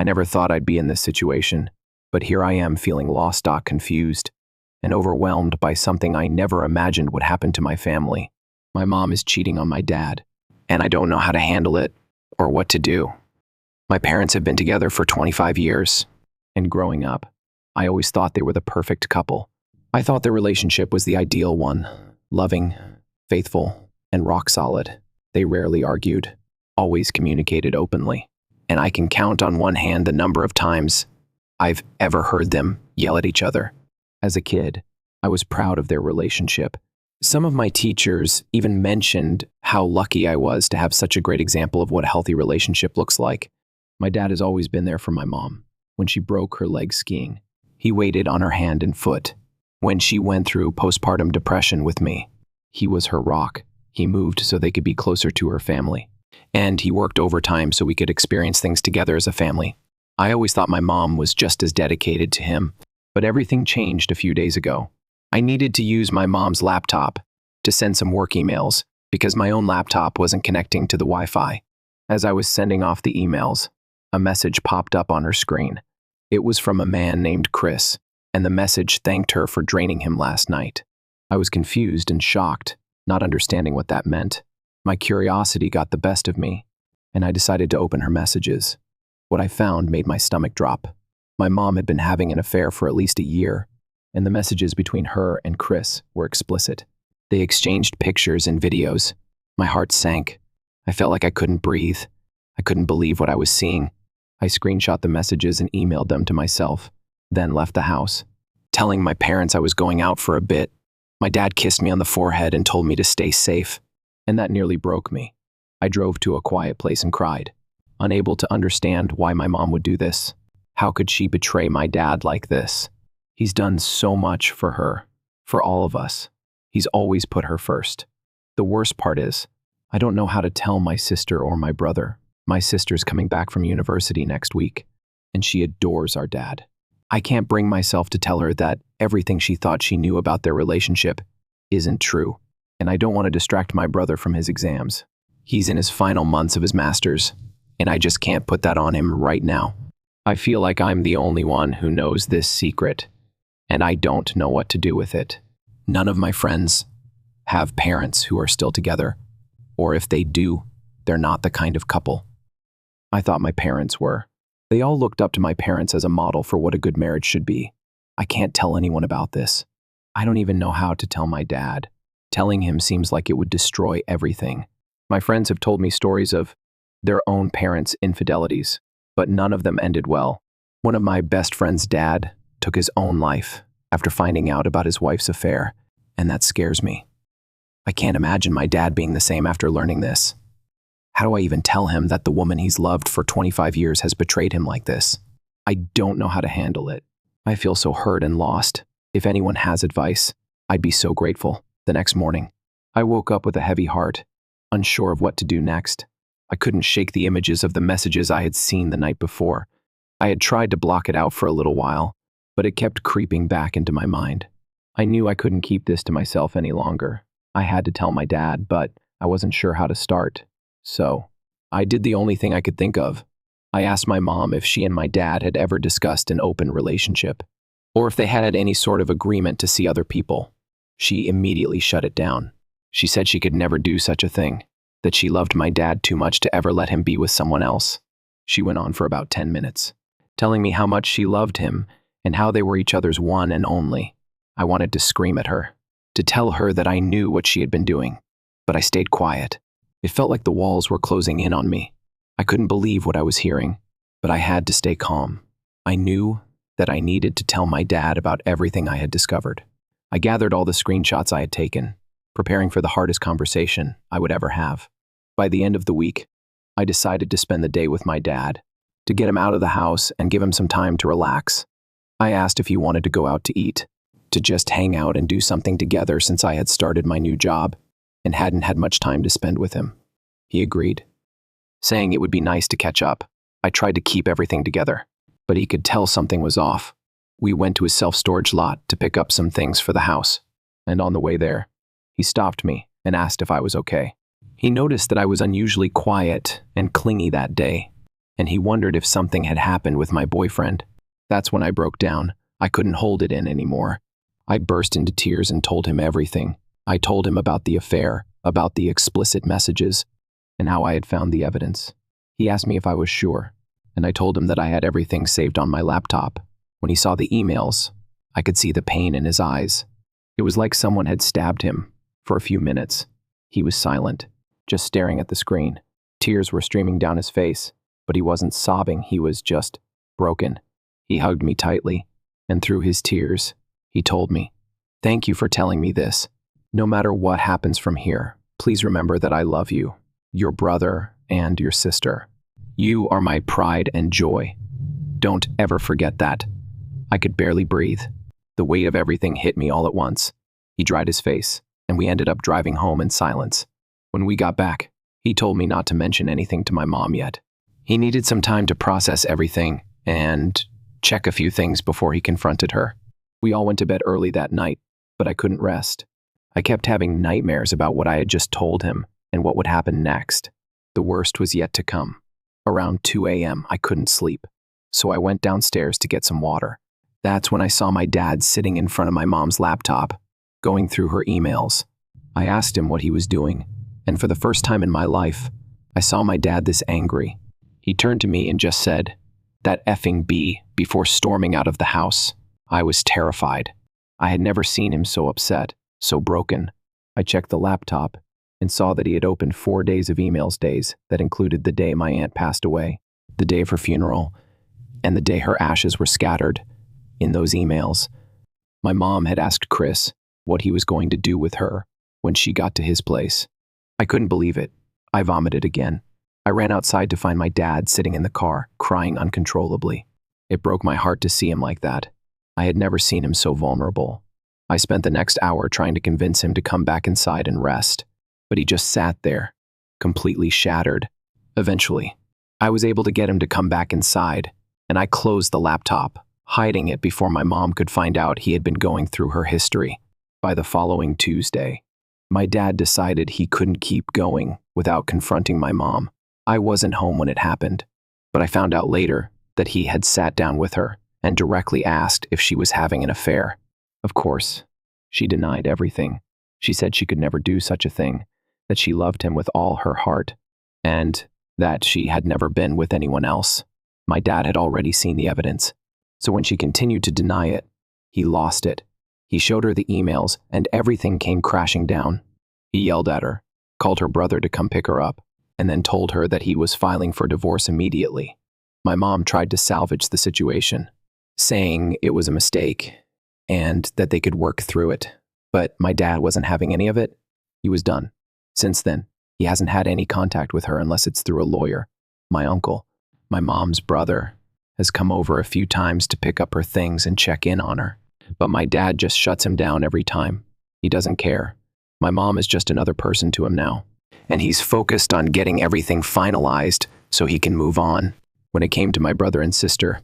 I never thought I'd be in this situation, but here I am feeling lost, confused, and overwhelmed by something I never imagined would happen to my family. My mom is cheating on my dad, and I don't know how to handle it or what to do. My parents have been together for 25 years, and growing up, I always thought they were the perfect couple. I thought their relationship was the ideal one, loving, faithful, and rock solid. They rarely argued, always communicated openly, and I can count on one hand the number of times I've ever heard them yell at each other. As a kid, I was proud of their relationship. Some of my teachers even mentioned how lucky I was to have such a great example of what a healthy relationship looks like. My dad has always been there for my mom. When she broke her leg skiing, he waited on her hand and foot. When she went through postpartum depression with me, he was her rock. He moved so they could be closer to her family. And he worked overtime so we could experience things together as a family. I always thought my mom was just as dedicated to him, but everything changed a few days ago. I needed to use my mom's laptop to send some work emails because my own laptop wasn't connecting to the Wi-Fi. As I was sending off the emails, a message popped up on her screen. It was from a man named Chris, and the message thanked her for draining him last night. I was confused and shocked, not understanding what that meant. My curiosity got the best of me, and I decided to open her messages. What I found made my stomach drop. My mom had been having an affair for at least a year, and the messages between her and Chris were explicit. They exchanged pictures and videos. My heart sank. I felt like I couldn't breathe. I couldn't believe what I was seeing. I screenshot the messages and emailed them to myself, then left the house, telling my parents I was going out for a bit. My dad kissed me on the forehead and told me to stay safe, and that nearly broke me. I drove to a quiet place and cried, unable to understand why my mom would do this. How could she betray my dad like this? He's done so much for her, for all of us. He's always put her first. The worst part is, I don't know how to tell my sister or my brother. My sister's coming back from university next week, and she adores our dad. I can't bring myself to tell her that everything she thought she knew about their relationship isn't true, and I don't want to distract my brother from his exams. He's in his final months of his master's, and I just can't put that on him right now. I feel like I'm the only one who knows this secret, and I don't know what to do with it. None of my friends have parents who are still together, or if they do, they're not the kind of couple I thought my parents were. They all looked up to my parents as a model for what a good marriage should be. I can't tell anyone about this. I don't even know how to tell my dad. Telling him seems like it would destroy everything. My friends have told me stories of their own parents' infidelities, but none of them ended well. One of my best friend's dad took his own life after finding out about his wife's affair, and that scares me. I can't imagine my dad being the same after learning this. How do I even tell him that the woman he's loved for 25 years has betrayed him like this? I don't know how to handle it. I feel so hurt and lost. If anyone has advice, I'd be so grateful. The next morning, I woke up with a heavy heart, unsure of what to do next. I couldn't shake the images of the messages I had seen the night before. I had tried to block it out for a little while, but it kept creeping back into my mind. I knew I couldn't keep this to myself any longer. I had to tell my dad, but I wasn't sure how to start. So, I did the only thing I could think of. I asked my mom if she and my dad had ever discussed an open relationship, or if they had any sort of agreement to see other people. She immediately shut it down. She said she could never do such a thing, that she loved my dad too much to ever let him be with someone else. She went on for about 10 minutes, telling me how much she loved him and how they were each other's one and only. I wanted to scream at her, to tell her that I knew what she had been doing, but I stayed quiet. It felt like the walls were closing in on me. I couldn't believe what I was hearing, but I had to stay calm. I knew that I needed to tell my dad about everything I had discovered. I gathered all the screenshots I had taken, preparing for the hardest conversation I would ever have. By the end of the week, I decided to spend the day with my dad, to get him out of the house and give him some time to relax. I asked if he wanted to go out to eat, to just hang out and do something together since I had started my new job and hadn't had much time to spend with him. He agreed, saying it would be nice to catch up. I tried to keep everything together, but he could tell something was off. We went to his self-storage lot to pick up some things for the house, and on the way there, he stopped me and asked if I was okay. He noticed that I was unusually quiet and clingy that day, and he wondered if something had happened with my boyfriend. That's when I broke down. I couldn't hold it in anymore. I burst into tears and told him everything. I told him about the affair, about the explicit messages, and how I had found the evidence. He asked me if I was sure, and I told him that I had everything saved on my laptop. When he saw the emails, I could see the pain in his eyes. It was like someone had stabbed him. For a few minutes, he was silent, just staring at the screen. Tears were streaming down his face, but he wasn't sobbing, he was just broken. He hugged me tightly, and through his tears, he told me, "Thank you for telling me this. No matter what happens from here, please remember that I love you, your brother, and your sister. You are my pride and joy. Don't ever forget that." I could barely breathe. The weight of everything hit me all at once. He dried his face, and we ended up driving home in silence. When we got back, he told me not to mention anything to my mom yet. He needed some time to process everything and check a few things before he confronted her. We all went to bed early that night, but I couldn't rest. I kept having nightmares about what I had just told him and what would happen next. The worst was yet to come. Around 2 a.m., I couldn't sleep, so I went downstairs to get some water. That's when I saw my dad sitting in front of my mom's laptop, going through her emails. I asked him what he was doing, and for the first time in my life, I saw my dad this angry. He turned to me and just said, "That effing B," before storming out of the house. I was terrified. I had never seen him so upset, so broken. I checked the laptop and saw that he had opened 4 days of emails days that included the day my aunt passed away, the day of her funeral, and the day her ashes were scattered. In those emails, my mom had asked Chris what he was going to do with her when she got to his place. I couldn't believe it. I vomited again. I ran outside to find my dad sitting in the car, crying uncontrollably. It broke my heart to see him like that. I had never seen him so vulnerable. I spent the next hour trying to convince him to come back inside and rest, but he just sat there, completely shattered. Eventually, I was able to get him to come back inside, and I closed the laptop, hiding it before my mom could find out he had been going through her history. By the following Tuesday, my dad decided he couldn't keep going without confronting my mom. I wasn't home when it happened, but I found out later that he had sat down with her and directly asked if she was having an affair. Of course, she denied everything. She said she could never do such a thing, that she loved him with all her heart, and that she had never been with anyone else. My dad had already seen the evidence, so when she continued to deny it, he lost it. He showed her the emails, and everything came crashing down. He yelled at her, called her brother to come pick her up, and then told her that he was filing for divorce immediately. My mom tried to salvage the situation, saying it was a mistake and that they could work through it. But my dad wasn't having any of it. He was done. Since then, he hasn't had any contact with her unless it's through a lawyer. My uncle, my mom's brother, has come over a few times to pick up her things and check in on her. But my dad just shuts him down every time. He doesn't care. My mom is just another person to him now. And he's focused on getting everything finalized so he can move on. When it came to my brother and sister,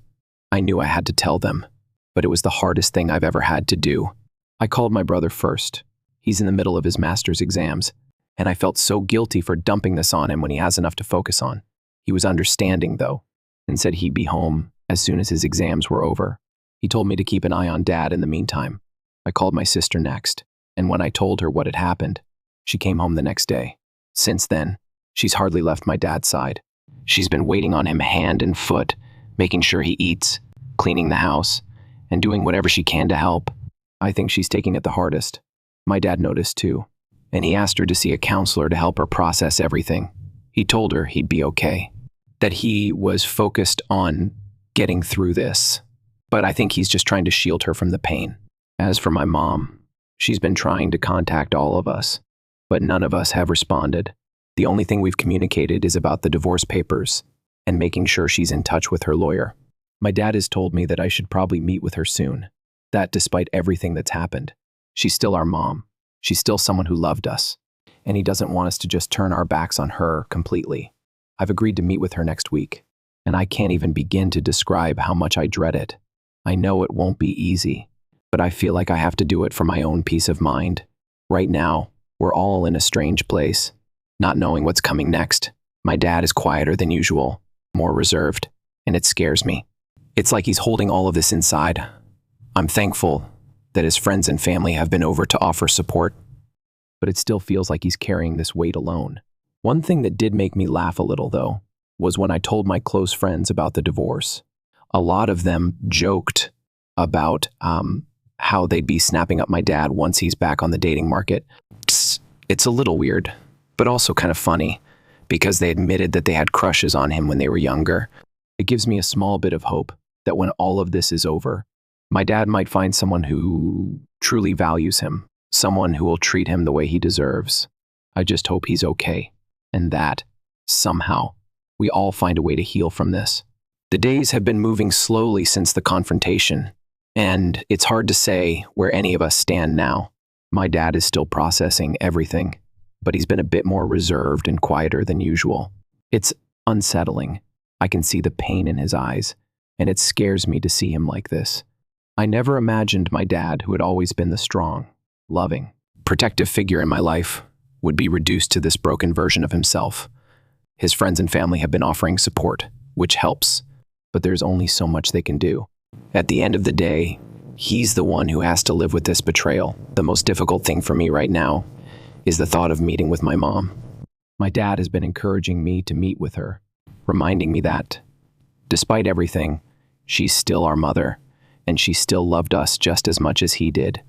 I knew I had to tell them, but it was the hardest thing I've ever had to do. I called my brother first. He's in the middle of his master's exams, and I felt so guilty for dumping this on him when he has enough to focus on. He was understanding, though, and said he'd be home as soon as his exams were over. He told me to keep an eye on Dad in the meantime. I called my sister next, and when I told her what had happened, she came home the next day. Since then, she's hardly left my dad's side. She's been waiting on him hand and foot, making sure he eats, cleaning the house, and doing whatever she can to help. I think she's taking it the hardest. My dad noticed too, and he asked her to see a counselor to help her process everything. He told her he'd be okay, that he was focused on getting through this, but I think he's just trying to shield her from the pain. As for my mom, she's been trying to contact all of us, but none of us have responded. The only thing we've communicated is about the divorce papers and making sure she's in touch with her lawyer. My dad has told me that I should probably meet with her soon, that despite everything that's happened, she's still our mom. She's still someone who loved us, and he doesn't want us to just turn our backs on her completely. I've agreed to meet with her next week, and I can't even begin to describe how much I dread it. I know it won't be easy, but I feel like I have to do it for my own peace of mind. Right now, we're all in a strange place, not knowing what's coming next. My dad is quieter than usual, more reserved, and it scares me. It's like he's holding all of this inside. I'm thankful that his friends and family have been over to offer support, but it still feels like he's carrying this weight alone. One thing that did make me laugh a little, though, was when I told my close friends about the divorce. A lot of them joked about how they'd be snapping up my dad once he's back on the dating market. It's a little weird, but also kind of funny, because they admitted that they had crushes on him when they were younger. It gives me a small bit of hope that when all of this is over, my dad might find someone who truly values him, someone who will treat him the way he deserves. I just hope he's okay, and that, somehow, we all find a way to heal from this. The days have been moving slowly since the confrontation, and it's hard to say where any of us stand now. My dad is still processing everything, but he's been a bit more reserved and quieter than usual. It's unsettling. I can see the pain in his eyes, and it scares me to see him like this. I never imagined my dad, who had always been the strong, loving, protective figure in my life, would be reduced to this broken version of himself. His friends and family have been offering support, which helps, but there's only so much they can do. At the end of the day, he's the one who has to live with this betrayal. The most difficult thing for me right now is the thought of meeting with my mom. My dad has been encouraging me to meet with her, reminding me that, despite everything, she's still our mother, and she still loved us just as much as he did.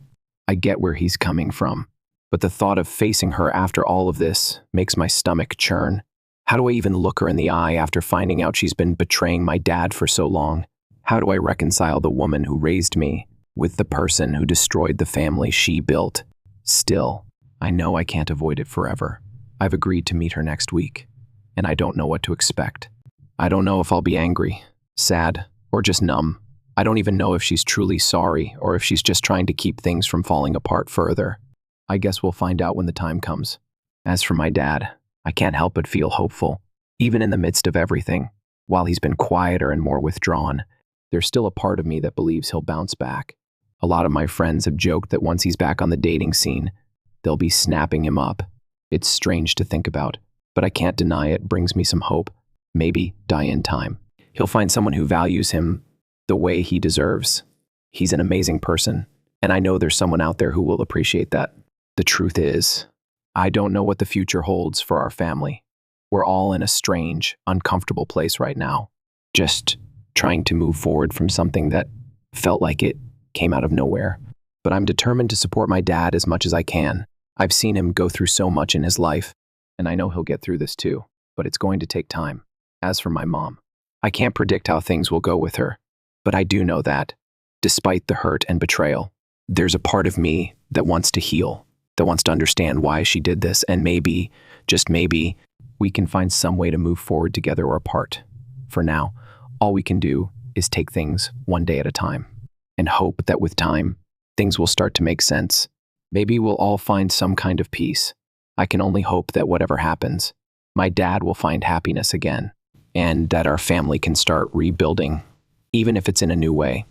I get where he's coming from, but the thought of facing her after all of this makes my stomach churn. How do I even look her in the eye after finding out she's been betraying my dad for so long? How do I reconcile the woman who raised me with the person who destroyed the family she built? Still, I know I can't avoid it forever. I've agreed to meet her next week, and I don't know what to expect. I don't know if I'll be angry, sad, or just numb. I don't even know if she's truly sorry or if she's just trying to keep things from falling apart further. I guess we'll find out when the time comes. As for my dad, I can't help but feel hopeful. Even in the midst of everything, while he's been quieter and more withdrawn, there's still a part of me that believes he'll bounce back. A lot of my friends have joked that once he's back on the dating scene, they'll be snapping him up. It's strange to think about, but I can't deny it brings me some hope. Maybe die in time. He'll find someone who values him the way he deserves. He's an amazing person, and I know there's someone out there who will appreciate that. The truth is, I don't know what the future holds for our family. We're all in a strange, uncomfortable place right now, just trying to move forward from something that felt like it came out of nowhere. But I'm determined to support my dad as much as I can. I've seen him go through so much in his life, and I know he'll get through this too, but it's going to take time. As for my mom, I can't predict how things will go with her, but I do know that, despite the hurt and betrayal, there's a part of me that wants to heal, that wants to understand why she did this, and maybe, just maybe, we can find some way to move forward together or apart. For now, all we can do is take things one day at a time, and hope that with time, things will start to make sense. Maybe we'll all find some kind of peace. I can only hope that whatever happens, my dad will find happiness again, and that our family can start rebuilding, even if it's in a new way.